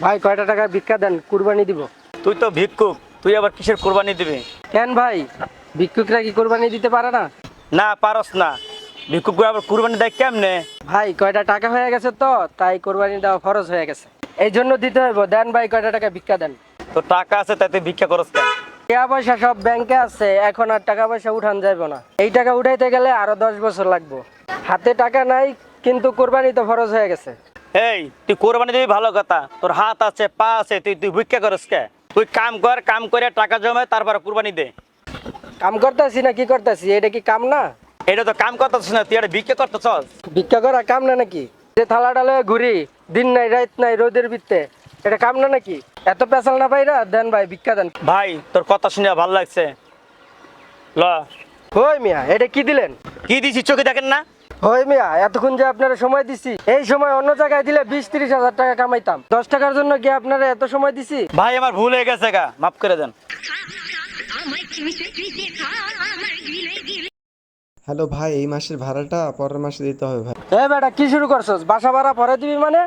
ভাই কয়টা টাকা ভিক্ষা দেন, কুরবানি দিব। তুই তো ভিক্ষুক, তুই আবার কিসের কোরবানি দিবি? কেন ভাই, ভিক্ষুকরা কি কুরবানি দিতে পারে না? না পারস না, ভিক্ষুক আবার কোরবানি দেয় কেমনে? ভাই কয়টা টাকা হয়ে গেছে তো, তাই কোরবানি দেওয়া ফরজ হয়ে গেছে, এই জন্য দিতে হইব। দেন ভাই কয়টা টাকা ভিক্ষা দেন। তোর টাকা আছে তাই তুই ভিক্ষা করস কেন? টাকা পয়সা সব ব্যাংকে আছে, এখন আর টাকা পয়সা উঠান যাইব না। এই টাকা উঠাইতে গেলে আরো 10 বছর লাগবে। হাতে টাকা নাই, কিন্তু কোরবানি তো ফরজ হয়ে গেছে। এই তুই কোরবানি দিবি ভালো কথা, তোর হাত আছে পা আছে, তুই তুই ভিক্ষা করস কে? তুই কাম কর, কাম করে টাকা জমে তারপর কোরবানি দে। কাম করতেছি না কি করতেছি, এটা কি কাম না? এটা তো কাম করতেছিস না, তুই এটা ভিক্ষা করতেছস। ভিক্ষা করা কাম না নাকি? যে থালাটা লয়ে ঘুরি, দিন নাই রাত নাই রোদের ভিত্তে, এটা কাম না নাকি? এত পেশাল না পাইরা দেন ভাই ভিক্ষা দেন। ভাই তোর কথা শুনে ভালো লাগছে, ল। ওই মিয়া, এটা কি দিলেন? কি দিছি চোখে দেখেন না? ওই মিয়া, এতক্ষণ যে আপনারা সময় দিছি, এই সময় অন্য জায়গায় দিলে 20-30 হাজার টাকা কামাইতাম। 10 টাকার জন্য কি আপনারা এত সময় দিছি? ভাই আমার ভুল হয়ে গেছে গা, মাফ করে দেন। হ্যালো ভাই, এই মাসের ভাড়াটা পরের মাসে দিতে হবে ভাই। এ বেটা কি শুরু করছস? বাসা ভাড়া পরে দিবি মানে?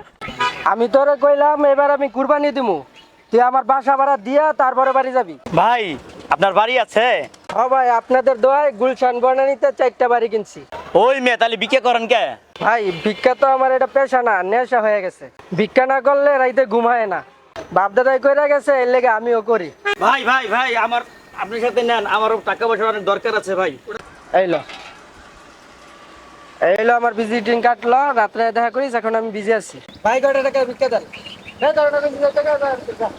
আমি তোরে কইলাম এবার আমি কুরবানি দিমু, তুই আমার বাসা ভাড়া দিয়া তারপরে বাড়ি যাবি। ভাই আপনার বাড়ি আছে? ও ভাই, আপনাদের দোয়ায় গুলশান বনানীতে 4টা বাড়ি কিনছি। ওই মেয়ে তাহলে বিকে করেন কে? ভাই ভিক্ষা তো আমার এটা পেশা না, নেশা হয়ে গেছে। ভিক্ষা না করলে রাইতে ঘুমায় না, বাপ দাদাই কইরা গেছে, এর লেগে আমিও করি। ভাই ভাই ভাই আমার আপনার সাথে নেন, আমার টাকা পয়সা অনেক দরকার আছে ভাই। এইলো এইলো আমার ভিজিটিং কার্ড, ল, রাত্রে দেখা করিস, এখন আমি বিজি আছি। ভাই কয়টা টাকা ভিক্ষা দেন। এই ধরো টাকা ভিক্ষা দেন।